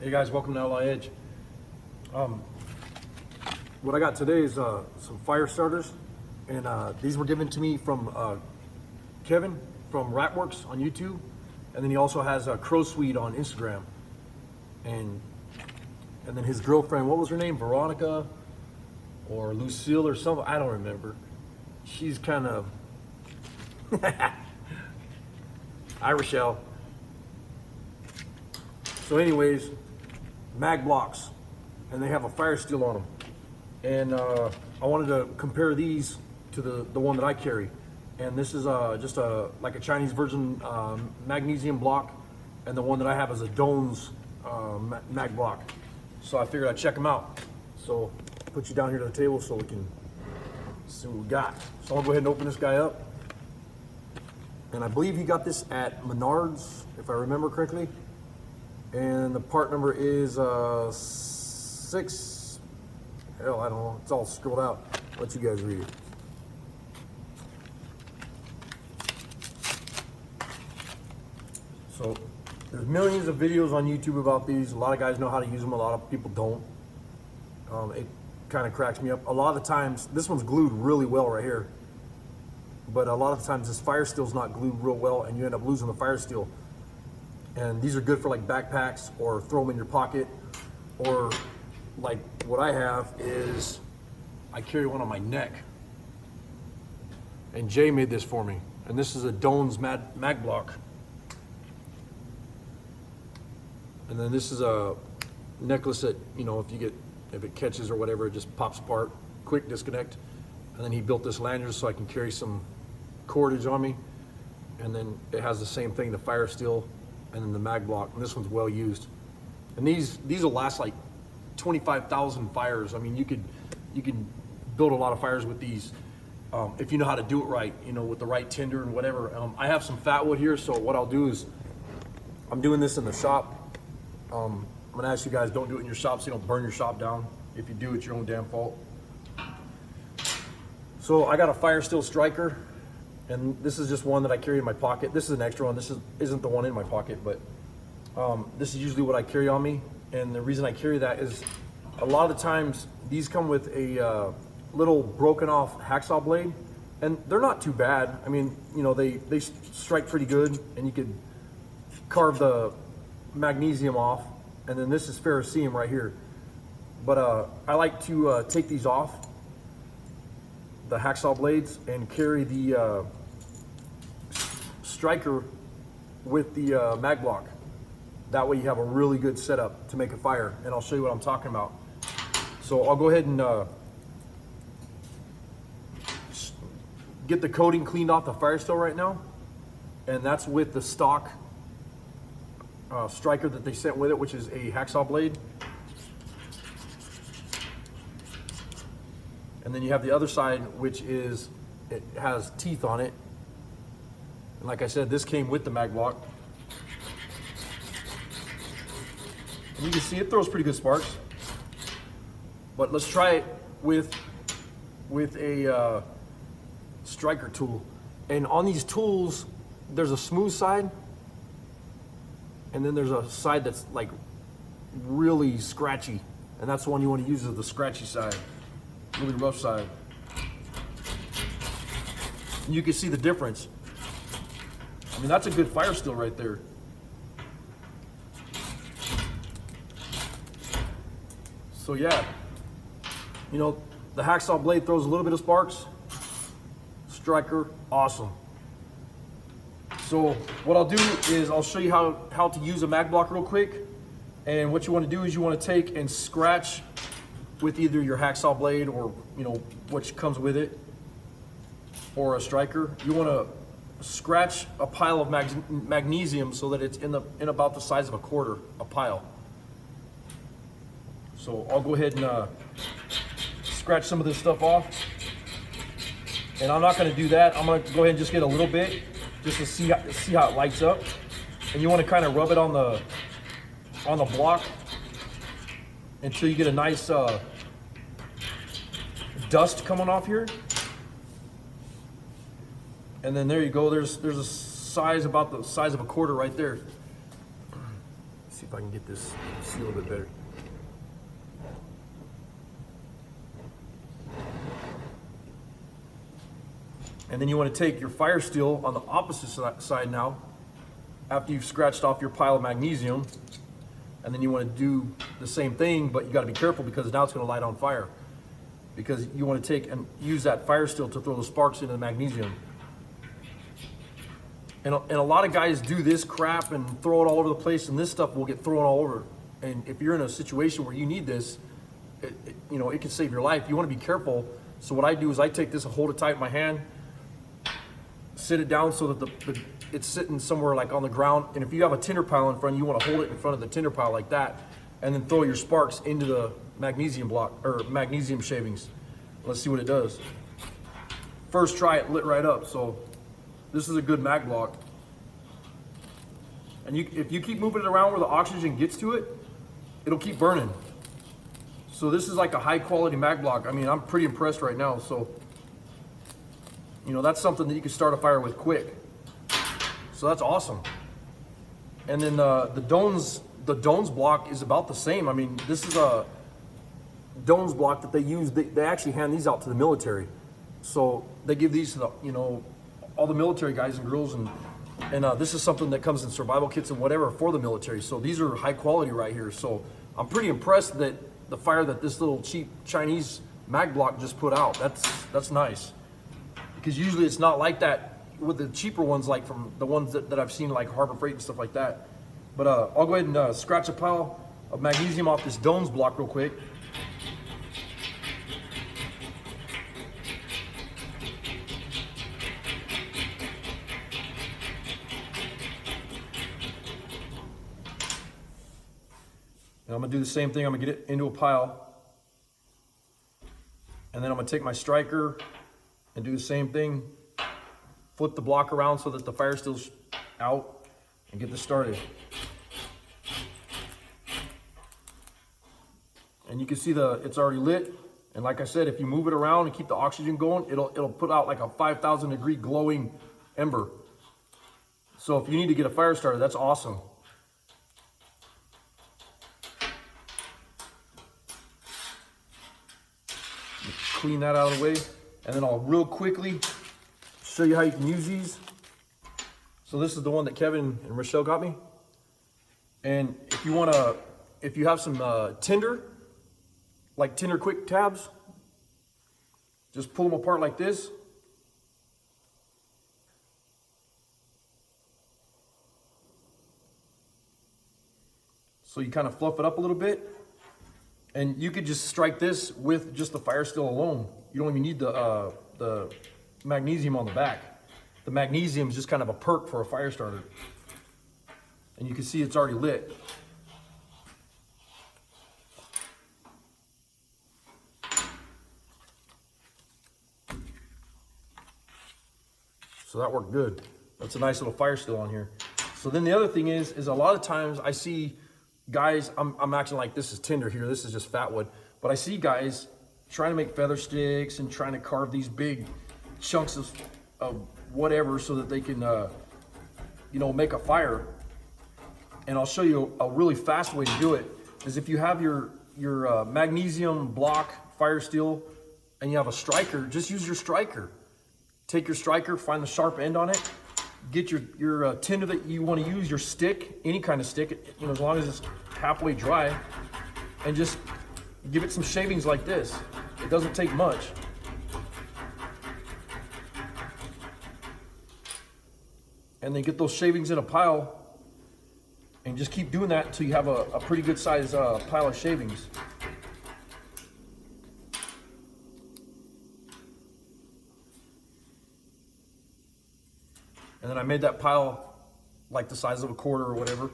Hey guys, welcome to Outlaw Edge. What I got today is some fire starters, and these were given to me from Kevin from Ratworks on YouTube, and then he also has Crow Sweet on Instagram, and then his girlfriend, what was her name, Veronica or Lucille or something, I don't remember. She's kind of Hi Rochelle. So anyways, mag blocks, and they have a Firesteel on them, and I wanted to compare these to the one that I carry, and this is just like a Chinese version magnesium block, and the one that I have is a Doan's mag block. So I figured I'd check them out. So I'll put you down here to the table so we can see what we got. So I'll go ahead and open this guy up, and I believe he got this at Menards, if I remember correctly. And the part number is 6, hell, I don't know, it's all scrolled out. I'll let you guys read it. So there's millions of videos on YouTube about these. A lot of guys know how to use them, a lot of people don't. It kind of cracks me up. A lot of the times, this one's glued really well right here, but a lot of the times this Firesteel's not glued real well, and you end up losing the Firesteel. And these are good for like backpacks, or throw them in your pocket, or like what I have is I carry one on my neck. And Jay made this for me. And this is a Doan's mag block. And then this is a necklace that, you know, if it catches or whatever, it just pops apart, quick disconnect. And then he built this lanyard so I can carry some cordage on me. And then it has the same thing, the Firesteel, and then the mag block, and this one's well used. And these will last like 25,000 fires. I mean, you could build a lot of fires with these if you know how to do it right, you know, with the right tinder and whatever. I have some fat wood here, so what I'll do is, I'm doing this in the shop. I'm gonna ask you guys, don't do it in your shop so you don't burn your shop down. If you do, it's your own damn fault. So I got a Firesteel striker, and this is just one that I carry in my pocket. This is an extra one. This isn't the one in my pocket, but this is usually what I carry on me. And the reason I carry that is a lot of the times these come with a little broken off hacksaw blade, and they're not too bad. I mean, you know, they strike pretty good, and you could carve the magnesium off. And then this is ferrocerium right here. But I like to take these off, the hacksaw blades, and carry the striker with the mag block. That way you have a really good setup to make a fire, and I'll show you what I'm talking about. So I'll go ahead and get the coating cleaned off the Firesteel right now, and that's with the stock striker that they sent with it, which is a hacksaw blade. And then you have the other side, which is, it has teeth on it. And like I said, this came with the mag block. And you can see it throws pretty good sparks. But let's try it with a striker tool. And on these tools, there's a smooth side, and then there's a side that's like really scratchy. And that's the one you want to use, is the scratchy side. Really rough side. You can see the difference. I mean, that's a good Firesteel right there. So yeah, you know, the hacksaw blade throws a little bit of sparks. Striker, awesome. So what I'll do is I'll show you how to use a mag block real quick. And what you want to do is you want to take and scratch with either your hacksaw blade, or, you know, which comes with it, or a striker. You want to scratch a pile of magnesium so that it's in about the size of a quarter, a pile. So I'll go ahead and scratch some of this stuff off. And I'm not going to do that. I'm going to go ahead and just get a little bit, just to see how it lights up. And you want to kind of rub it on the block until you get a nice dust coming off here. And then there you go, there's a size about the size of a quarter right there. see if I can get this see a little bit better. And then you want to take your Firesteel on the opposite side now, after you've scratched off your pile of magnesium, and then you want to do the same thing, but you got to be careful because now it's going to light on fire. Because you want to take and use that Firesteel to throw the sparks into the magnesium. And a lot of guys do this crap and throw it all over the place, and this stuff will get thrown all over. And if you're in a situation where you need this, you know, it can save your life. You want to be careful. So what I do is I take this and hold it tight in my hand, sit it down so that it's sitting somewhere like on the ground. And if you have a tinder pile in front, you want to hold it in front of the tinder pile like that, and then throw your sparks into the magnesium block or magnesium shavings. Let's see what it does. First try, it lit right up. So this is a good mag block. And if you keep moving it around where the oxygen gets to it, it'll keep burning. So this is like a high quality mag block. I mean, I'm pretty impressed right now. So, you know, that's something that you can start a fire with quick. So that's awesome. And then the Doan's block is about the same. I mean, this is a Doan's block that they use. They actually hand these out to the military. So they give these to the, you know, all the military guys and girls, and this is something that comes in survival kits and whatever for the military. So these are high quality right here. So I'm pretty impressed that the fire that this little cheap Chinese mag block just put out, that's nice. Because usually it's not like that with the cheaper ones, like from the ones that I've seen like Harbor Freight and stuff like that. But I'll go ahead and scratch a pile of magnesium off this Doan's block real quick. And I'm gonna do the same thing. I'm gonna get it into a pile. And then I'm gonna take my striker and do the same thing. Flip the block around so that the Firesteel's out and get this started. And you can see it's already lit. And like I said, if you move it around and keep the oxygen going, it'll put out like a 5,000 degree glowing ember. So if you need to get a fire started, that's awesome. Clean that out of the way, and then I'll real quickly show you how you can use these. So this is the one that Kevin and Rochelle got me. And if you have some tinder, like tinder quick tabs, just pull them apart like this. So you kind of fluff it up a little bit. And you could just strike this with just the Firesteel alone. You don't even need the magnesium on the back. The magnesium is just kind of a perk for a fire starter. And you can see it's already lit. So that worked good. That's a nice little Firesteel on here. So then the other thing is a lot of times I see guys, I'm acting like this is tinder here, this is just fat wood, but I see guys trying to make feather sticks and trying to carve these big chunks of whatever so that they can, you know, make a fire. And I'll show you a really fast way to do it, is if you have your magnesium block Firesteel and you have a striker, just use your striker. Take your striker, find the sharp end on it, get your tinder that you want to use, your stick, any kind of stick, you know, as long as it's halfway dry, and just give it some shavings like this. It doesn't take much. And then get those shavings in a pile and just keep doing that until you have a pretty good size pile of shavings. And then I made that pile like the size of a quarter or whatever.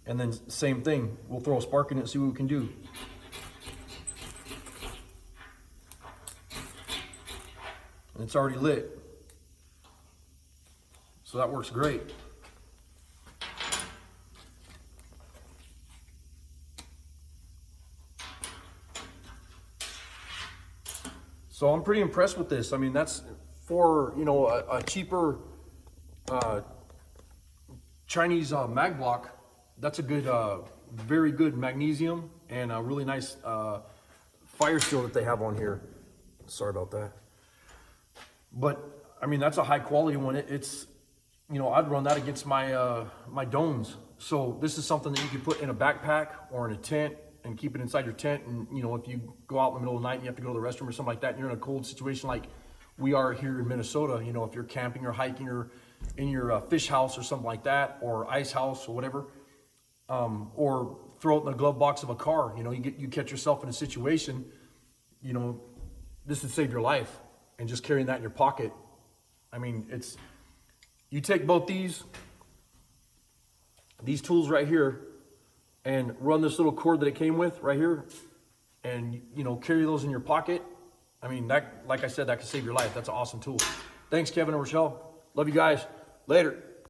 And then same thing, we'll throw a spark in it and see what we can do. And it's already lit. So that works great. So I'm pretty impressed with this. I mean, that's for, you know, a cheaper Chinese mag block. that's a good, very good magnesium and a really nice Firesteel that they have on here. Sorry about that. But I mean, that's a high quality one. It's, you know, I'd run that against my my Doans. So this is something that you could put in a backpack or in a tent and keep it inside your tent. And you know, if you go out in the middle of the night and you have to go to the restroom or something like that, and you're in a cold situation like we are here in Minnesota, you know, if you're camping or hiking or in your fish house or something like that, or ice house or whatever, or throw it in the glove box of a car, you know, you catch yourself in a situation, you know, this would save your life. And just carrying that in your pocket, I mean, it's, you take both these tools right here and run this little cord that it came with right here, and you know, carry those in your pocket. I mean, that, like I said, that could save your life. That's an awesome tool. Thanks, Kevin and Rochelle. Love you guys. Later.